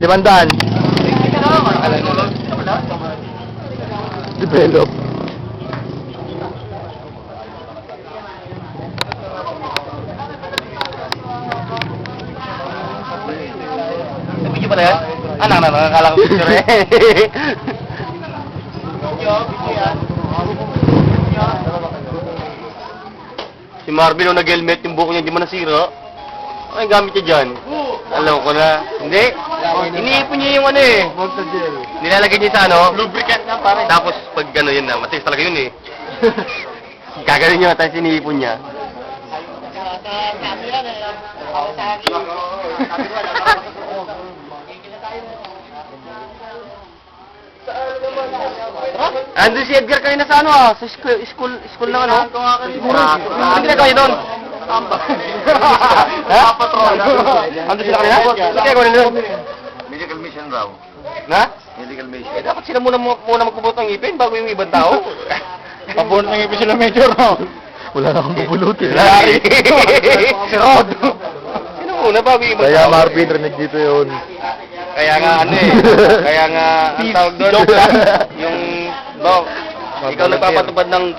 500. Develop. Video pa na yan? Nakakala ko picture eh. Si Marvin, nung nag-helmet, yung buko niya hindi mo nasira. Ano yung gamit niya dyan? Alam ko na. Hindi. Iniipon niya yung ano eh. Nilalagay niya sa ano. Lubricant na pare. Tapos pag gano'n yun na, matigas talaga yun eh. Gaganon niya, tapos iniipon niya. Andun si Edgar kanina sa ano sa school na ano? Ano ginagawa niya doon? Ha? Andun sila kanina? Ano ginagawa niya doon? Medical mission raw. Na? Medical mission. Eh dapat sila muna magpupulot ng ngipin bago yung ibang tao. Pabunot ng ipin sila medyo, no? Wala na akong bubulutin. Larry! Si Rod! Sino muna bago yung ibang Kaya tao? Marvin, rinig dito yun. Kaya nga ano eh. Kaya nga ang tawag doon. Yung, ikaw nagpapatupad ng